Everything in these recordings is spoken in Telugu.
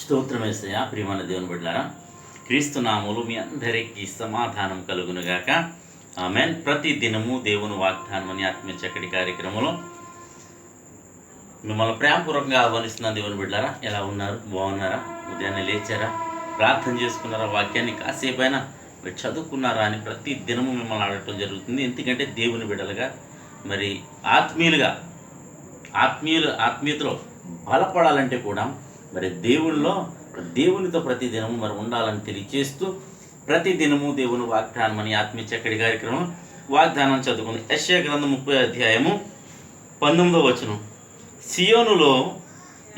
స్తోత్రమేసయ్యా. ప్రియమైన దేవుని బిడ్డలారా, క్రీస్తు నామములో మీ అందరికీ సమాధానం కలుగునుగాక. ఆమేన్. ప్రతి దినము దేవుని వాగ్దానం అని ఆత్మీయ చక్కటి కార్యక్రమంలో మిమ్మల్ని ప్రేమపూర్వకంగా ఆహ్వానిస్తున్న దేవుని బిడ్డలారా, ఎలా ఉన్నారు? బాగున్నారా? ఉదయాన్నే లేచారా? ప్రార్థన చేసుకున్నారా? వాక్యాన్ని కాసేపైనా మీరు చదువుకున్నారా అని ప్రతి దినము మిమ్మల్ని అడగటం జరుగుతుంది. ఎందుకంటే దేవుని బిడ్డలుగా మరి ఆత్మీయతలో బలపడాలంటే కూడా మరి దేవునితో ప్రతి దినము మరి ఉండాలని తెలియజేస్తూ ప్రతి దినము దేవుని వాగ్దానం అని ఆత్మీయ చక్కటి కార్యక్రమం వాగ్దానం చదువుకుంది. యెషయా గ్రంథం 30వ అధ్యాయము 19వ వచనం. సియోనులో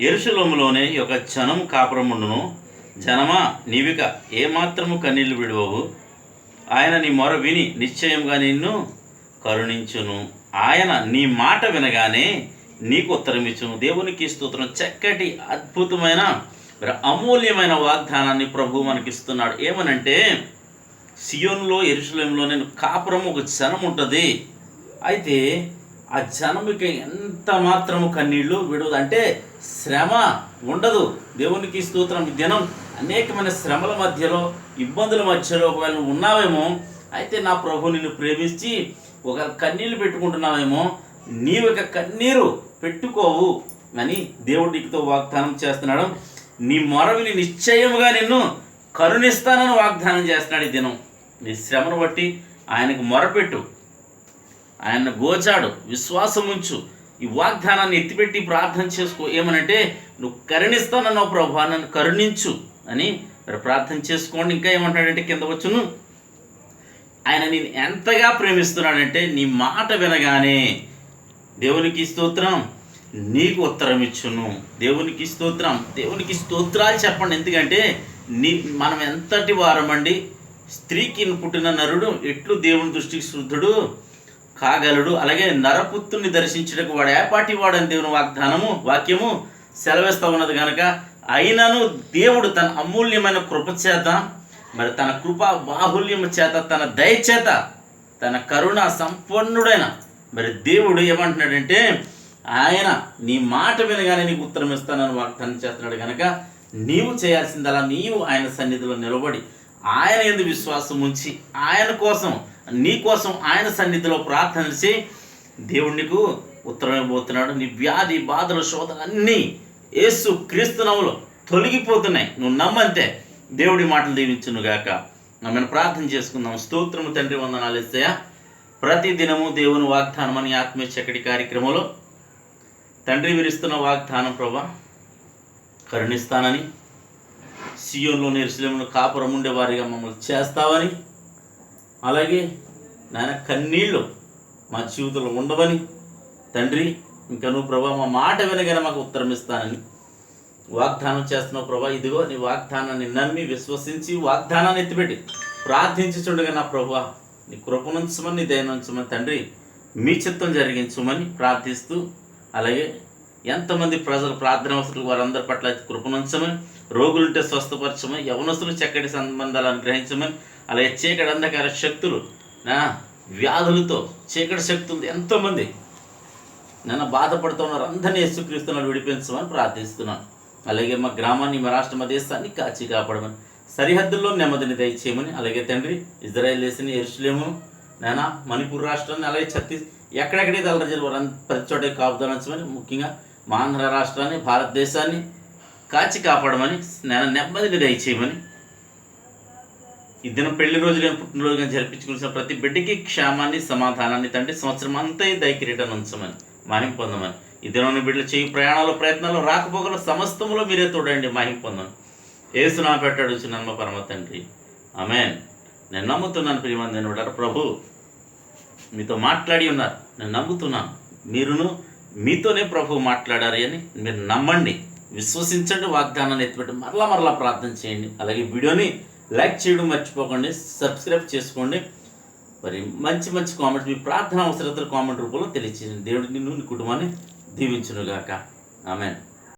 యెరూషలేములోనే ఒక జనం కాపురముండును. జనమా, నీవిక ఏమాత్రము కన్నీళ్లు విడువవు. ఆయన నీ మొర విని నిశ్చయంగా నిన్ను కరుణించును. ఆయన నీ మాట వినగానే నీకు ఉత్తరం ఇచ్చును. దేవునికి స్తోత్రం. చక్కటి అద్భుతమైన అమూల్యమైన వాగ్దానాన్ని ప్రభు మనకిస్తున్నాడు. ఏమనంటే, సియోనులో యెరూషలేములో నేను కాపురం ఒక జనం ఉంటుంది. అయితే ఆ జనముకి ఎంత మాత్రము కన్నీళ్లు విడవదు, అంటే శ్రమ ఉండదు. దేవునికి స్తోత్రం. దినం అనేకమైన శ్రమల మధ్యలో, ఇబ్బందుల మధ్యలో ఒకవేళ నువ్వు ఉన్నావేమో, అయితే నా ప్రభు నిన్ను ప్రేమించి ఒక కన్నీళ్లు పెట్టుకుంటున్నావేమో, నీవు ఒక కన్నీరు పెట్టుకోవు అని దేవుడు నీకుతో వాగ్దానం చేస్తున్నాడు. నీ మొరవిని నిశ్చయముగా నిన్ను కరుణిస్తానని వాగ్దానం చేస్తున్నాడు. ఈ దినం నీ శ్రమను బట్టి ఆయనకు మొరపెట్టు, ఆయన గోచాడు, విశ్వాసం ఉంచు, ఈ వాగ్దానాన్ని ఎత్తిపెట్టి ప్రార్థన చేసుకో. ఏమనంటే, నువ్వు కరుణిస్తానన్నావు ప్రభు, నన్ను కరుణించు అని మరి ప్రార్థన చేసుకోండి. ఇంకా ఏమంటాడంటే కింద వచ్చును, ఆయన నేను ఎంతగా ప్రేమిస్తున్నాడంటే నీ మాట వినగానే దేవునికి స్తోత్రం నీకు ఉత్తరం ఇచ్చును. దేవునికి స్తోత్రం. దేవునికి స్తోత్రాలు చెప్పండి. ఎందుకంటే మనం ఎంతటి వారమండి. స్త్రీకి పుట్టిన నరుడు ఎట్లు దేవుని దృష్టికి శుద్ధుడు కాగలడు, అలాగే నరపుత్రుని దర్శించడానికి వాడు ఏపాటి వాడని దేవుని వాక్యము సెలవిస్తూ ఉన్నది కనుక, అయినను దేవుడు తన అమూల్యమైన కృప చేత, మరి తన కృపా బాహుల్యము చేత, తన దయచేత, తన కరుణ సంపన్నుడైన మరి దేవుడు ఏమంటున్నాడంటే, ఆయన నీ మాట వినగానే నీకు ఉత్తరం ఇస్తానని వాగ్దానం చేస్తున్నాడు కనుక, నీవు చేయాల్సిందలా నీవు ఆయన సన్నిధిలో నిలబడి ఆయన యందు విశ్వాసం ఉంచి ఆయన కోసం, నీ కోసం ఆయన సన్నిధిలో ప్రార్థన చేసి దేవుడు నీకు ఉత్తరం ఇవ్వబోతున్నాడు. నీ వ్యాధి బాధలు శోధనన్నీ యేసు క్రీస్తు నామములో తొలగిపోతున్నాయి. నువ్వు నమ్మంతే. దేవుడి మాటలు దీవించునుగాక. మనం ప్రార్థన చేసుకుందాం. స్తోత్రము తండ్రి, వందనాలు యేసయ్యా. ప్రతి దినము దేవుని వాగ్దానం అని ఆత్మీయ చక్కటి కార్యక్రమంలో తండ్రి విరుస్తున్న వాగ్దానం ప్రభా, కరుణిస్తానని, సియోనులోని యెరూషలేములో కాపురం ఉండేవారిగా మమ్మల్ని చేస్తావని, అలాగే నాయన కన్నీళ్ళు మా జీవితంలో ఉండవని తండ్రి, ఇంకా నువ్వు ప్రభా మా మాట వినగానే మాకు ఉత్తరం ఇస్తానని వాగ్దానం చేస్తున్నావు ప్రభా. ఇదిగో నీ వాగ్దానాన్ని నమ్మి విశ్వసించి వాగ్దానాన్ని ఎత్తిపెట్టి ప్రార్థించుచుండగా నా ప్రభా నీ కృపనుంచమని, నీ దయనుంచమని తండ్రి, మీ చిత్తం జరిగించమని ప్రార్థిస్తూ, అలాగే ఎంతమంది ప్రజలు ప్రార్థన అవసరం వారందరి పట్ల కృపనుంచమని, రోగులుంటే స్వస్థపరచమని, యవనస్తులు చక్కటి సంబంధాలు అనుగ్రహించమని, అలాగే చీకటి అంధకార శక్తులు నా వ్యాధులతో, చీకటి శక్తులతో ఎంతోమంది నన్ను బాధపడుతూ ఉన్నారు, అందరినీ యేసుక్రీస్తును విడిపించమని ప్రార్థిస్తున్నాను. అలాగే మా గ్రామాన్ని, మా రాష్ట్ర, మా దేశాన్ని కాచి కాపాడమని, సరిహద్దుల్లో నెమ్మదిని దయచేయమని, అలాగే తండ్రి ఇజ్రాయెల్ దేశాన్ని, యెరూషలేము నానా మణిపూర్ రాష్ట్రాన్ని, అలాగే ఎక్కడెక్కడైతే అల్లరి వారు ప్రతి చోట కాపుదలించమని, ముఖ్యంగా మా ఆంధ్ర రాష్ట్రాన్ని, భారతదేశాన్ని కాచి కాపాడమని, నెమ్మదిని దయచేయమని, ఈ దినం పెళ్లి రోజుగా పుట్టినరోజుగా జరిపించుకున్న ప్రతి బిడ్డకి క్షేమాన్ని, సమాధానాన్ని తండ్రి సంవత్సరం అంతా దయకిరీటాన్ని ఉంచమని, మహిమ పొందమని, ఈ దినం బిడ్డలు చేయి ప్రయాణాలు, ప్రయత్నాలు, రాకపోకలు సమస్తములో మీరే తోడండి, మహిమ పొందమని యేసు నామమున పెట్టాడుచున్నాను మా పరమ తండ్రి. ఆమేన్. నేను నమ్ముతున్నాను ప్రియమైన ప్రభు మీతో మాట్లాడి ఉన్నారు. నేను నమ్ముతున్నాను మీతోనే ప్రభు మాట్లాడారు అని మీరు నమ్మండి, విశ్వసించండి, వాగ్దానాన్ని ఎత్తిపెట్టి మరలా ప్రార్థన చేయండి. అలాగే వీడియోని లైక్ చేయడం మర్చిపోకండి, సబ్స్క్రైబ్ చేసుకోండి. మరి మంచి కామెంట్స్, మీ ప్రార్థన అవసరతలు కామెంట్ రూపంలో తెలియచేయండి. దేవుడికి నీ కుటుంబాన్ని దీవించునుగాక. ఆమేన్.